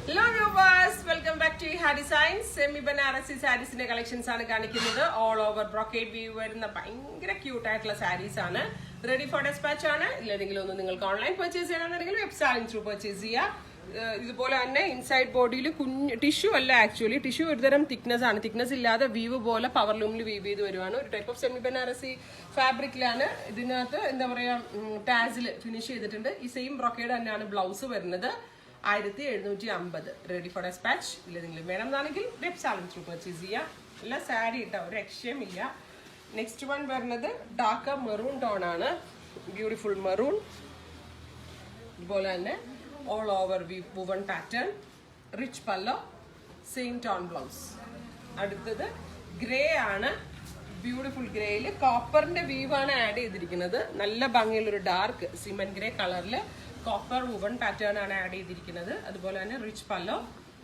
Hello viewers, welcome back to Iha Designs. Semi Banarasi sarees inde collections aanu kanikkunnathu. All over brocade weave varuna bhayangara cute aayittulla sarees aanu. Ready for dispatch aanu. Illadengil onnu ningalku online purchase cheyananundengil web selling through purchase cheya. ഇതുപോലെ തന്നെ inside ബോഡിയിൽ കുഞ്ഞ് tissue അല്ല, actually tissue ഒരുതരം thickness ആണ്. Thickness ഇല്ലാതെ we've പോലെ power ലൂമിൽ we've ചെയ്ത് വരുവാണ്. ഒരു ടൈപ്പ് ഓഫ് സെമി ബനാറസി ഫാബ്രിക്കിലാണ്. ഇതിനകത്ത് എന്താ പറയുക, ടാസിൽ ഫിനിഷ് ചെയ്തിട്ടുണ്ട്. ഈ സെയിം ബ്രൊക്കേഡ് തന്നെയാണ് ബ്ലൗസ് വരുന്നത്. 1750. Ready for dispatch. ഇല്ലെങ്കിലും വേണം എന്നാണെങ്കിൽ വെബ് സാലിംഗ് ത്രൂ പർച്ചേസ് ചെയ്യാം. എല്ലാം സാരി ഇട്ട ഒരു രക്ഷയുമില്ല. നെക്സ്റ്റ് വൺ വരുന്നത് ഡാർക്ക് മെറൂൺ ടോൺ ആണ്. Beautiful maroon. ഇതുപോലെ തന്നെ all over woven pattern, rich pallo, same tone blouse. അടുത്തത് ഗ്രേ ആണ്. ബ്യൂട്ടിഫുൾ ഗ്രേയിൽ കോപ്പറിന്റെ വീവ് ആണ് ആഡ് ചെയ്തിരിക്കുന്നത്. നല്ല ഭംഗിയുള്ള ഒരു ഡാർക്ക് സിമന്റ് ഗ്രേ കളറിൽ കോപ്പർ വുവൺ പാറ്റേൺ ആണ് ആഡ് ചെയ്തിരിക്കുന്നത്. അതുപോലെ തന്നെ റിച്ച് പല്ലോ,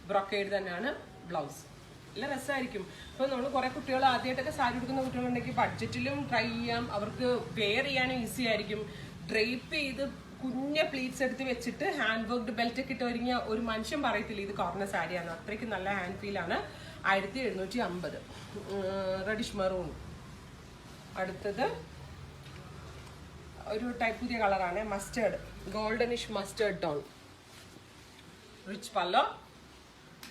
ബ്രൊക്കേഡ് തന്നെയാണ് ബ്ലൗസ്. നല്ല രസമായിരിക്കും. ഇപ്പോൾ നമ്മൾ കുറെ കുട്ടികൾ ആദ്യമായിട്ടൊക്കെ സാരി എടുക്കുന്ന കുട്ടികളുണ്ടെങ്കിൽ ബഡ്ജറ്റിലും ട്രൈ ചെയ്യാം. അവർക്ക് വെയർ ചെയ്യാനും ഈസി ആയിരിക്കും. ഡ്രേപ്പ് ചെയ്ത് കുഞ്ഞ പ്ലീറ്റ്സ് എടുത്ത് വെച്ചിട്ട് ഹാൻഡ് വർക്ക്ഡ് ബെൽറ്റ് ഒക്കെ ഇട്ട് ഒരുങ്ങിയ ഒരു മനുഷ്യൻ പറയത്തില്ല ഇത് കോർണർ സാരിയാണ്. അത്രയ്ക്ക് നല്ല ഹാൻഡ് ഫീലാണ്. 1750. Reddish maroon. അടുത്തത് ഒരു ടൈപ്പ് പുതിയ കളറാണ്, mustard, goldenish mustard tone. Rich പല്ലോ,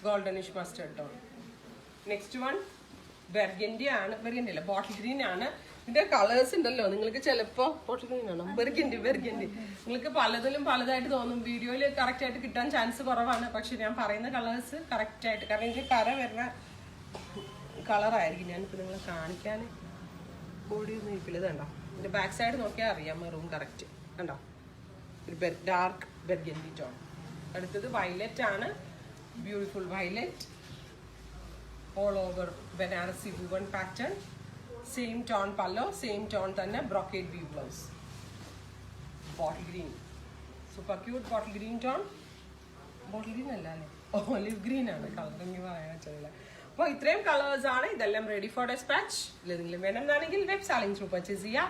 goldenish mustard tone. Next one burgundy ആണ്. ബെർഗൻഡി അല്ല, ബോട്ടിൽ ഗ്രീൻ ആണ്. ഇതിന്റെ കളേഴ്സ് ഉണ്ടല്ലോ, നിങ്ങൾക്ക് ചിലപ്പോ ബോട്ടിൽ ഗ്രീൻ ആണോ, ബെർഗൻഡി നിങ്ങൾക്ക് പലതിലും പലതായിട്ട് തോന്നും. വീഡിയോയിൽ കറക്റ്റ് ആയിട്ട് കിട്ടാൻ ചാൻസ് കുറവാണ്. പക്ഷെ ഞാൻ പറയുന്ന കളേഴ്സ് കറക്റ്റ് ആയിട്ട്, കാരണം ഇതിന്റെ കര വരുന്ന കളറായിരിക്കും. ഞാനിപ്പോൾ നിങ്ങളെ കാണിക്കാൻ കൂടി ഒന്നും ഇരിക്കില്ല. ഇത് കണ്ടോ, ഇതിന്റെ ബാക്ക് സൈഡ് നോക്കിയാൽ അറിയാം മെറൂൺ കറക്റ്റ് കണ്ടോ, ഒരു ഡാർക്ക് ബെർഗൻഡി ടോൺ. അടുത്തത് വയലറ്റ് ആണ്. Beautiful violet, all over Banarasi woven pattern, same tone pallo, same tone തന്നെ brocade weave blouse. Bottle green, super cute bottle green tone. Bottle green അല്ല അല്ലേ, olive green ആണ് colour. എനിക്ക് പറയാൻ പറ്റില്ല. അപ്പോൾ ഇത്രയും കളേഴ്സ് ആണ്. ഇതെല്ലാം റെഡി ഫോർ ഡെസ്പാച്ച്. ഇല്ലെങ്കിലും വേണമെന്നാണെങ്കിൽ വെബ് സാലിംഗ് ത്രൂ പർച്ചേസ് ചെയ്യാം.